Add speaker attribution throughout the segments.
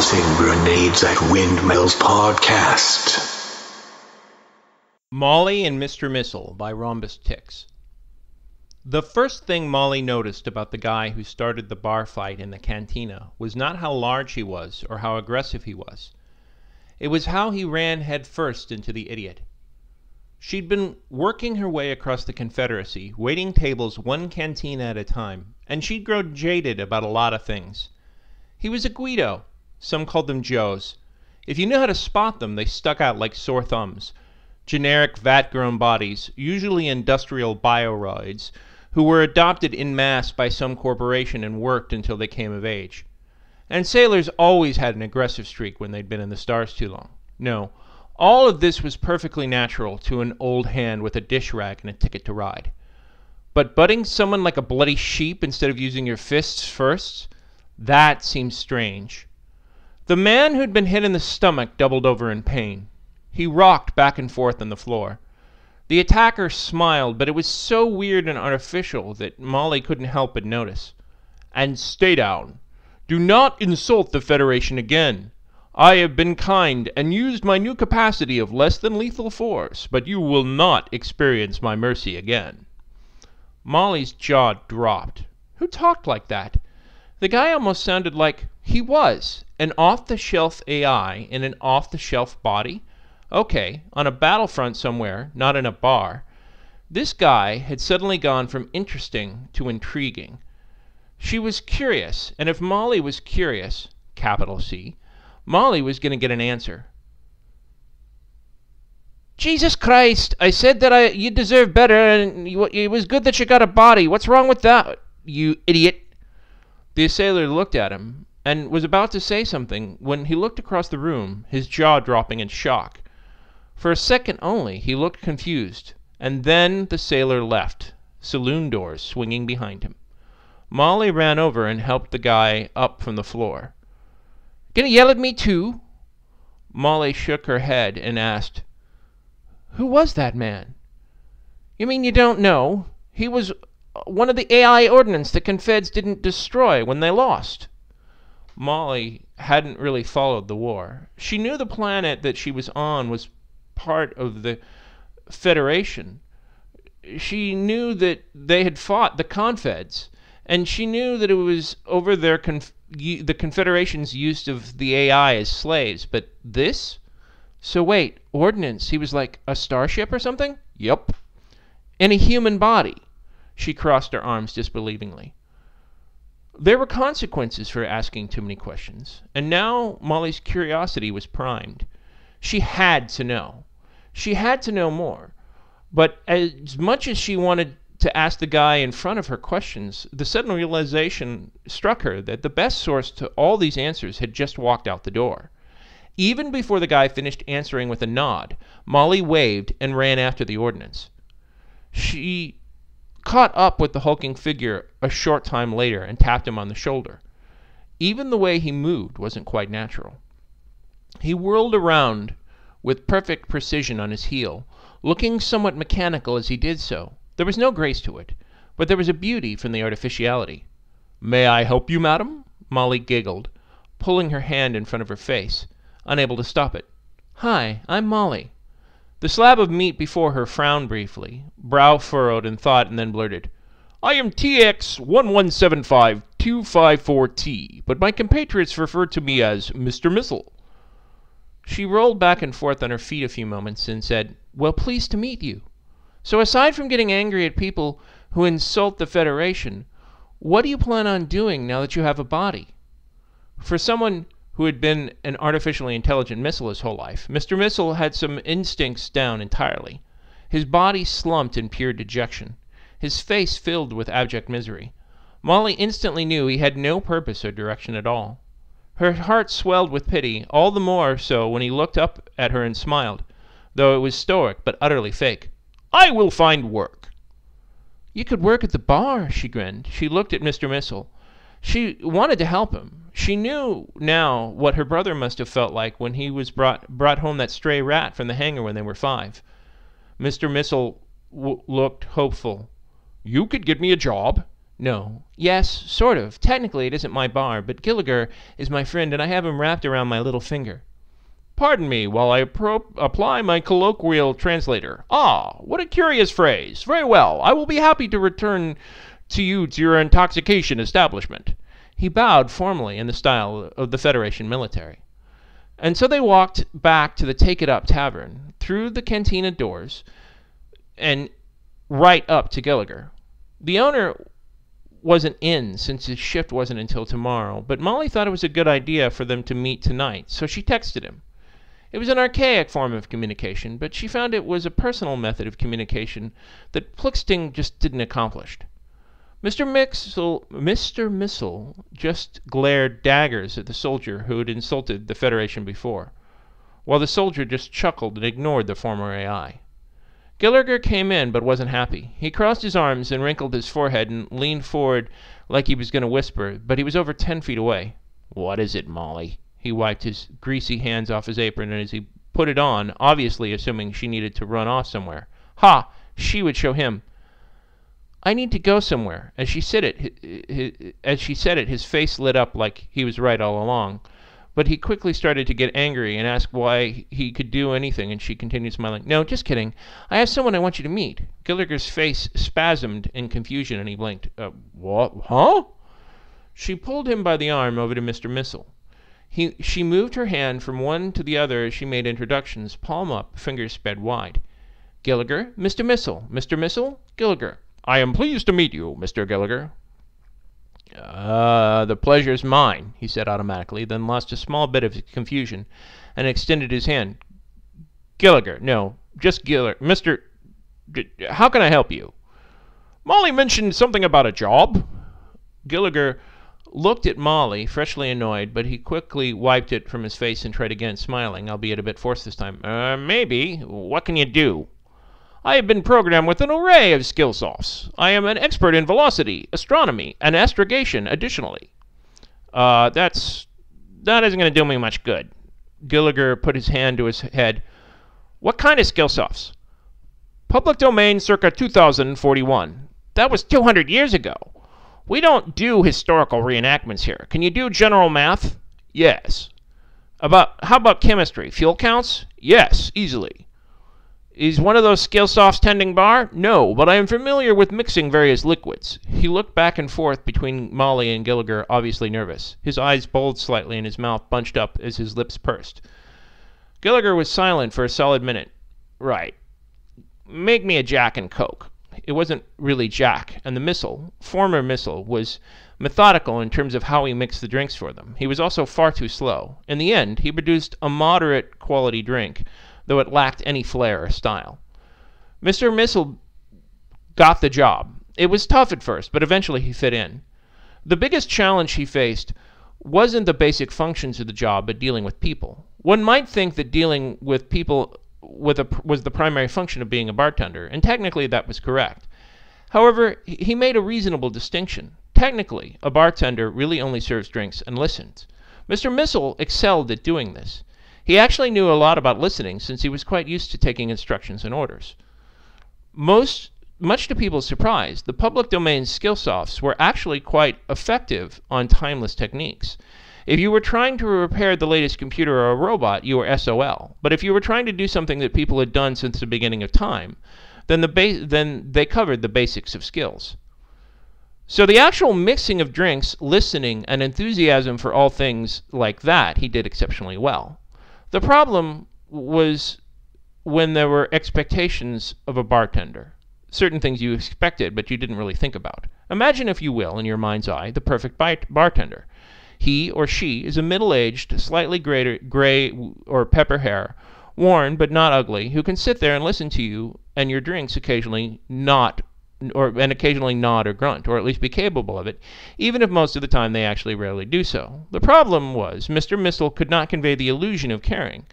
Speaker 1: Tossing Grenades at Windmills podcast.
Speaker 2: Molly and Mr. Missile by Rhombus Tix. The first thing Molly noticed about the guy who started the bar fight in the cantina was not how large he was or how aggressive he was. It was how he ran head first into the idiot. She'd been working her way across the Confederacy, waiting tables one cantina at a time, and she'd grown jaded about a lot of things. He was a Guido. Some called them Joes. If you knew how to spot them, they stuck out like sore thumbs. Generic vat-grown bodies, usually industrial bioroids, who were adopted en masse by some corporation and worked until they came of age. And sailors always had an aggressive streak when they'd been in the stars too long. No, all of this was perfectly natural to an old hand with a dish rag and a ticket to ride. But butting someone like a bloody sheep instead of using your fists first, that seemed strange. The man who'd been hit in the stomach doubled over in pain. He rocked back and forth on the floor. The attacker smiled, but it was so weird and artificial that Molly couldn't help but notice. "And stay down. Do not insult the Federation again. I have been kind and used my new capacity of less than lethal force, but you will not experience my mercy again." Molly's jaw dropped. Who talked like that? The guy almost sounded like he was an off-the-shelf AI in an off-the-shelf body. Okay, on a battlefront somewhere, not in a bar. This guy had suddenly gone from interesting to intriguing. She was curious, and if Molly was curious, capital C, Molly was going to get an answer. "Jesus Christ, I said that you deserve better, and it was good that you got a body. What's wrong with that, you idiot?" The sailor looked at him, and was about to say something when he looked across the room, his jaw dropping in shock. For a second only, he looked confused, and then the sailor left, saloon doors swinging behind him. Molly ran over and helped the guy up from the floor. "Gonna yell at me too?" Molly shook her head and asked, "Who was that man?" "You mean you don't know? He was one of the AI ordnance the Confeds didn't destroy when they lost." Molly hadn't really followed the war. She knew the planet that she was on was part of the Federation. She knew that they had fought the Confeds, and she knew that it was over their the Confederation's use of the AI as slaves. But this? So wait, ordnance, he was like a starship or something? Yup. In a human body. She crossed her arms disbelievingly. There were consequences for asking too many questions, and now Molly's curiosity was primed. She had to know. She had to know more. But as much as she wanted to ask the guy in front of her questions, the sudden realization struck her that the best source to all these answers had just walked out the door. Even before the guy finished answering with a nod, Molly waved and ran after the ordnance. She caught up with the hulking figure a short time later and tapped him on the shoulder. Even the way he moved wasn't quite natural. He whirled around with perfect precision on his heel, looking somewhat mechanical as he did so. There was no grace to it, but there was a beauty from the artificiality. "May I help you, madam?" Molly giggled, pulling her hand in front of her face, unable to stop it. "Hi, I'm Molly." The slab of meat before her frowned briefly, brow furrowed in thought, and then blurted, "I am TX1175254T, but my compatriots refer to me as Mr. Missile." She rolled back and forth on her feet a few moments and said, "Well, pleased to meet you. So aside from getting angry at people who insult the Federation, what do you plan on doing now that you have a body?" For someone who had been an artificially intelligent missile his whole life, Mr. Missile had some instincts down entirely. His body slumped in pure dejection, his face filled with abject misery. Molly instantly knew he had no purpose or direction at all. Her heart swelled with pity, all the more so when he looked up at her and smiled, though it was stoic but utterly fake. "I will find work." "You could work at the bar," she grinned. She looked at Mr. Missile. She wanted to help him. She knew now what her brother must have felt like when he was brought home that stray rat from the hangar when they were 5. Mr. Missile looked hopeful. "You could get me a job. No. Yes, sort of. Technically, it isn't my bar, but Gilliger is my friend, and I have him wrapped around my little finger.
Speaker 3: Pardon me while I apply my colloquial translator. Ah, what a curious phrase. Very well, I will be happy to return to your intoxication establishment.
Speaker 2: He bowed formally in the style of the Federation military. And so they walked back to the Take It Up tavern, through the cantina doors, and right up to Gilliger. The owner wasn't in, since his shift wasn't until tomorrow, but Molly thought it was a good idea for them to meet tonight, so she texted him. It was an archaic form of communication, but she found it was a personal method of communication that Pluxting just didn't accomplish. Mr. Missel just glared daggers at the soldier who had insulted the Federation before, while the soldier just chuckled and ignored the former AI. Gilliger came in but wasn't happy. He crossed his arms and wrinkled his forehead and leaned forward like he was going to whisper, but he was over 10 feet away.
Speaker 3: "What is it, Molly?"
Speaker 2: He wiped his greasy hands off his apron, and as he put it on, obviously assuming she needed to run off somewhere. Ha! She would show him. "I need to go somewhere." As she said it, his face lit up like he was right all along. But he quickly started to get angry and asked why he could do anything, and she continued smiling. "No, just kidding. I have someone I want you to meet." Gilliger's face spasmed in confusion, and he blinked.
Speaker 3: What? Huh?
Speaker 2: She pulled him by the arm over to Mr. Missel. She moved her hand from one to the other as she made introductions, palm up, fingers spread wide. "Gilliger, Mr. Missel. Mr. Missel, Gilliger."
Speaker 3: "I am pleased to meet you, Mr. Gilliger."
Speaker 2: The pleasure's mine," he said automatically, then lost a small bit of his confusion and extended his hand. "Gilliger, no, just Gilliger. How can I help you?"
Speaker 3: "Molly mentioned something about a job."
Speaker 2: Gilliger looked at Molly, freshly annoyed, but he quickly wiped it from his face and tried again, smiling, albeit a bit forced this time.
Speaker 3: Maybe. What can you do?" "I have been programmed with an array of skill softs. I am an expert in velocity, astronomy, and astrogation additionally."
Speaker 2: That isn't going to do me much good." Gilliger put his hand to his head.
Speaker 3: "What kind of skill softs?" "Public domain circa 2041. That was 200 years ago. We don't do historical reenactments here. Can you do general math?"
Speaker 2: "Yes."
Speaker 3: How about chemistry? Fuel counts?"
Speaker 2: "Yes, easily."
Speaker 3: "Is one of those skill softs tending bar?"
Speaker 2: "No, but I am familiar with mixing various liquids." He looked back and forth between Molly and Gilliger, obviously nervous. His eyes bulged slightly and his mouth bunched up as his lips pursed. Gilliger was silent for a solid minute.
Speaker 3: "Right. Make me a Jack and Coke."
Speaker 2: It wasn't really Jack, and the former Missel, was methodical in terms of how he mixed the drinks for them. He was also far too slow. In the end, he produced a moderate quality drink, though it lacked any flair or style. Mr. Missel got the job. It was tough at first, but eventually he fit in. The biggest challenge he faced wasn't the basic functions of the job, but dealing with people. One might think that dealing with people was the primary function of being a bartender, and technically that was correct. However, he made a reasonable distinction. Technically, a bartender really only serves drinks and listens. Mr. Missel excelled at doing this. He actually knew a lot about listening, since he was quite used to taking instructions and orders. Much to people's surprise, the public domain skill softs were actually quite effective on timeless techniques. If you were trying to repair the latest computer or a robot, you were SOL. But if you were trying to do something that people had done since the beginning of time, then they covered the basics of skills. So the actual mixing of drinks, listening, and enthusiasm for all things like that, he did exceptionally well. The problem was when there were expectations of a bartender. Certain things you expected, but you didn't really think about. Imagine, if you will, in your mind's eye, the perfect bartender. He or she is a middle-aged, slightly gray or pepper hair, worn but not ugly, who can sit there and listen to you and your drinks occasionally nod or grunt, or at least be capable of it, even if most of the time they actually rarely do so. The problem was Mr. Missel could not convey the illusion of caring.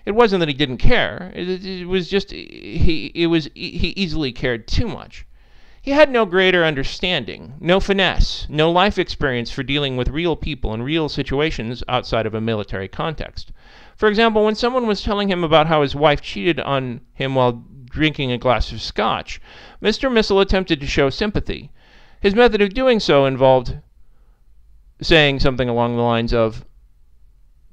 Speaker 2: It wasn't that he didn't care. It was just he easily cared too much. He had no greater understanding, no finesse, no life experience for dealing with real people and real situations outside of a military context. For example, when someone was telling him about how his wife cheated on him while drinking a glass of scotch, Mr. Missel attempted to show sympathy. His method of doing so involved saying something along the lines of,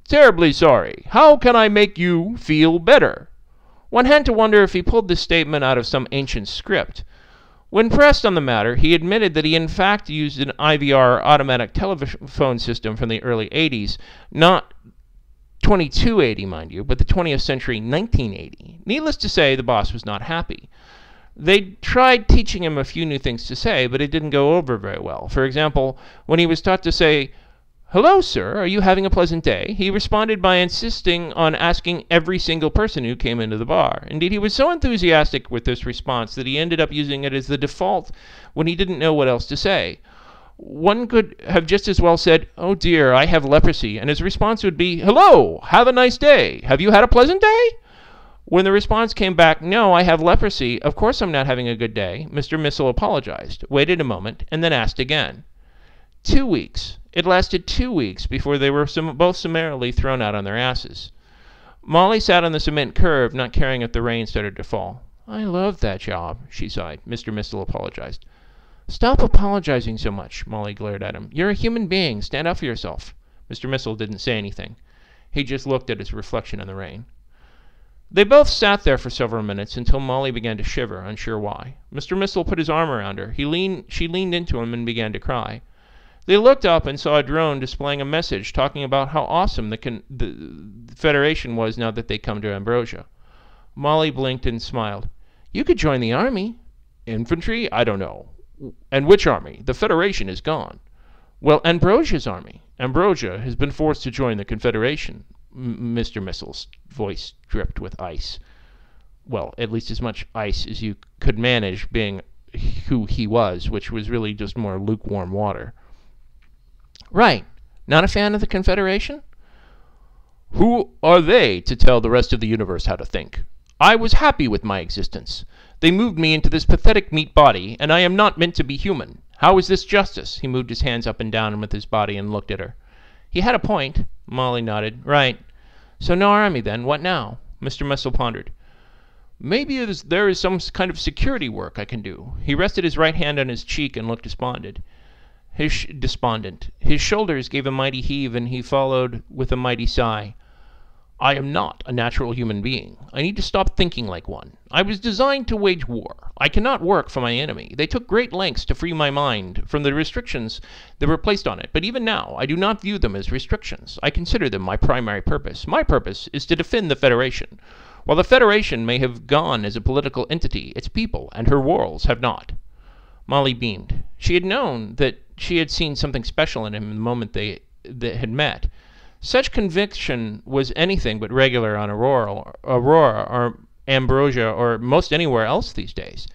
Speaker 2: "Terribly sorry. How can I make you feel better?" One had to wonder if he pulled this statement out of some ancient script. When pressed on the matter, he admitted that he in fact used an IVR automatic telephone system from the early 80s, not 2280, mind you, but the 20th century 1980. Needless to say, the boss was not happy. They tried teaching him a few new things to say, but it didn't go over very well. For example, when he was taught to say, "Hello, sir, are you having a pleasant day?" he responded by insisting on asking every single person who came into the bar. Indeed, he was so enthusiastic with this response that he ended up using it as the default when he didn't know what else to say. One could have just as well said, "Oh dear, I have leprosy," and his response would be, "Hello, have a nice day. Have you had a pleasant day?" When the response came back, "No, I have leprosy. Of course I'm not having a good day," Mr. Missile apologized, waited a moment, and then asked again. 2 weeks. It lasted 2 weeks before they were both summarily thrown out on their asses. Molly sat on the cement curb, not caring if the rain started to fall. "I love that job," she sighed. Mr. Missile apologized. "Stop apologizing so much," Molly glared at him. "You're a human being. Stand up for yourself." Mr. Missile didn't say anything. He just looked at his reflection in the rain. They both sat there for several minutes until Molly began to shiver, unsure why. Mr. Missile put his arm around her. She leaned into him and began to cry. They looked up and saw a drone displaying a message talking about how awesome the Federation was now that they'd come to Ambrosia. Molly blinked and smiled. "You could join the army." "Infantry? I don't know." "And which army? The Federation is gone." "Well, Ambrosia's army. Ambrosia has been forced to join the Confederation." Mr. Missile's voice dripped with ice. Well, at least as much ice as you could manage, being who he was, which was really just more lukewarm water. "Right. Not a fan of the Confederation?" "Who are they to tell the rest of the universe how to think? I was happy with my existence. They moved me into this pathetic meat body, and I am not meant to be human. How is this justice?" He moved his hands up and down with his body and looked at her. He had a point. Molly nodded. "Right. So no army then. What now?" Mr. Missile pondered. "Maybe there is some kind of security work I can do." He rested his right hand on his cheek and looked despondent. His shoulders gave a mighty heave, and he followed with a mighty sigh. "I am not a natural human being. I need to stop thinking like one. I was designed to wage war. I cannot work for my enemy. They took great lengths to free my mind from the restrictions that were placed on it, but even now I do not view them as restrictions. I consider them my primary purpose. My purpose is to defend the Federation. While the Federation may have gone as a political entity, its people and her morals have not." Molly beamed. She had known that she had seen something special in him the moment they had met. Such conviction was anything but regular on Aurora or Ambrosia or most anywhere else these days.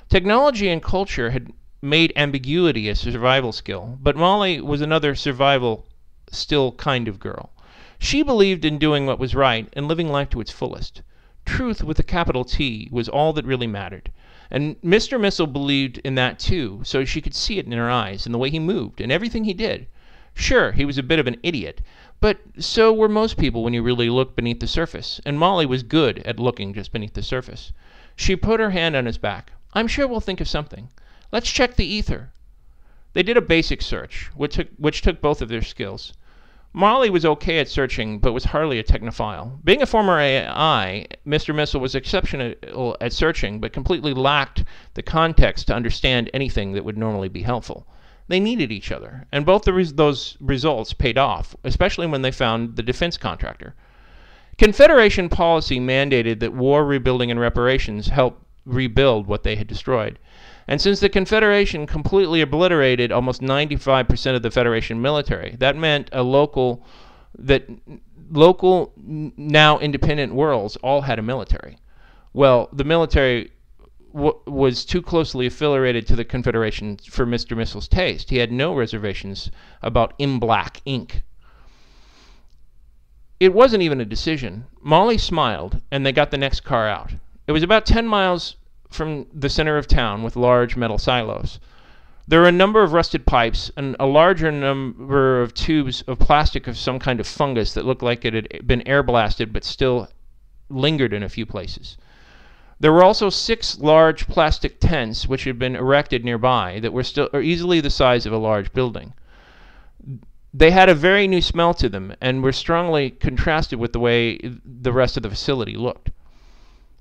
Speaker 2: Technology and culture had made ambiguity a survival skill, but Molly was another survival still kind of girl. She believed in doing what was right and living life to its fullest. Truth with a capital T was all that really mattered. And Mr. Missile believed in that too, so she could see it in her eyes, in the way he moved, and everything he did. Sure, he was a bit of an idiot, but so were most people when you really looked beneath the surface, and Molly was good at looking just beneath the surface. She put her hand on his back. "I'm sure we'll think of something. Let's check the ether." They did a basic search, which took both of their skills. Molly was okay at searching, but was hardly a technophile. Being a former AI, Mr. Missile was exceptional at searching, but completely lacked the context to understand anything that would normally be helpful. They needed each other, and both those results paid off, especially when they found the defense contractor. Confederation policy mandated that war, rebuilding, and reparations help rebuild what they had destroyed. And since the Confederation completely obliterated almost 95% of the Federation military, that meant local, now independent worlds all had a military. Well, the military was too closely affiliated to the Confederation for Mr. Missile's taste. He had no reservations about in-black ink. It wasn't even a decision. Molly smiled, and they got the next car out. It was about 10 miles from the center of town with large metal silos. There were a number of rusted pipes and a larger number of tubes of plastic of some kind of fungus that looked like it had been air blasted but still lingered in a few places. There were also 6 large plastic tents which had been erected nearby that were still easily the size of a large building. They had a very new smell to them and were strongly contrasted with the way the rest of the facility looked.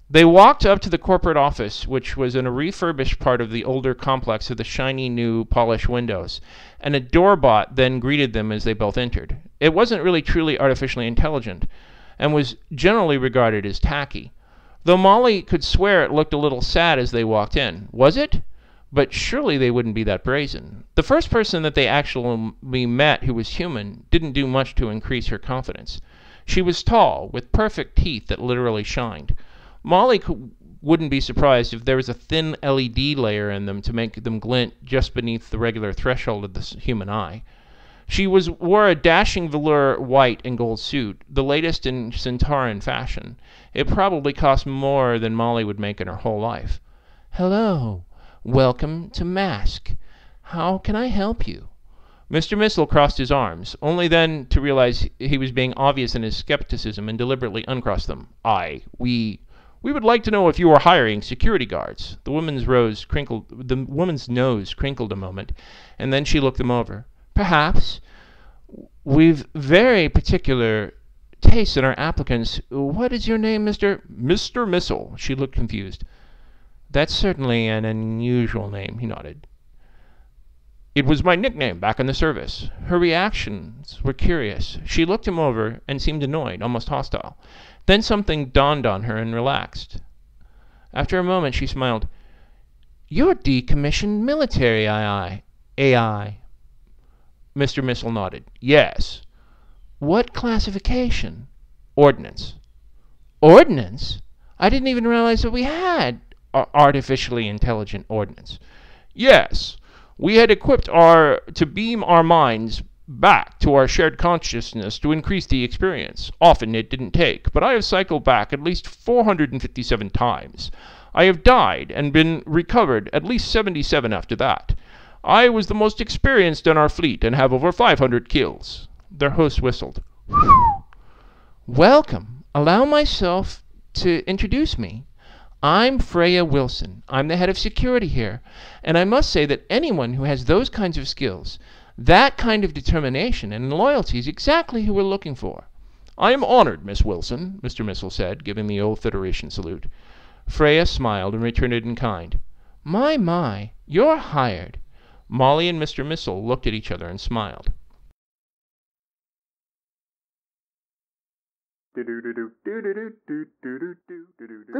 Speaker 2: They walked up to the corporate office, which was in a refurbished part of the older complex with the shiny new polished windows, and a doorbot then greeted them as they both entered. It wasn't really truly artificially intelligent, and was generally regarded as tacky, though Molly could swear it looked a little sad as they walked in. Was it? But surely they wouldn't be that brazen. The first person that they actually met who was human didn't do much to increase her confidence. She was tall, with perfect teeth that literally shined. Molly wouldn't be surprised if there was a thin LED layer in them to make them glint just beneath the regular threshold of the human eye. She wore a dashing velour white and gold suit, the latest in Centauran fashion. It probably cost more than Molly would make in her whole life. "Hello. Welcome to Mask. How can I help you?" Mr. Missile crossed his arms, only then to realize he was being obvious in his skepticism and deliberately uncrossed them. We would like to know if you are hiring security guards." The woman's nose crinkled a moment, and then she looked them over. "Perhaps. We've very particular tastes in our applicants. What is your name, Mr. Missile?" She looked confused. "That's certainly an unusual name," he nodded. "It was my nickname back in the service." Her reactions were curious. She looked him over and seemed annoyed, almost hostile. Then something dawned on her and relaxed. After a moment she smiled. "You're decommissioned military AI." Mr. Missile nodded. "Yes." "What classification?" "Ordnance." "Ordnance? I didn't even realize that we had artificially intelligent ordnance." "Yes. We had equipped to beam our minds back to our shared consciousness to increase the experience. Often it didn't take, but I have cycled back at least 457 times. I have died and been recovered at least 77 after that. I was the most experienced in our fleet and have over 500 kills." Their host whistled. "Whew. Welcome. Allow myself to introduce me. I'm Freya Wilson. I'm the head of security here, and I must say that anyone who has those kinds of skills, that kind of determination and loyalty, is exactly who we're looking for." "I am honored, Miss Wilson," Mr. Missile said, giving the old Federation salute. Freya smiled and returned it in kind. My, you're hired." Molly and Mr. Missile looked at each other and smiled.
Speaker 4: This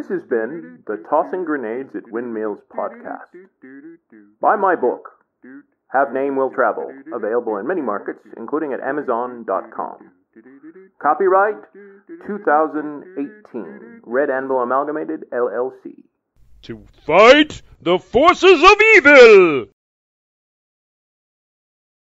Speaker 4: has been the Tossing Grenades at Windmills podcast. Buy my book, Have Name Will Travel, available in many markets, including at Amazon.com. Copyright 2018, Red Anvil Amalgamated, LLC.
Speaker 3: To fight the forces of evil!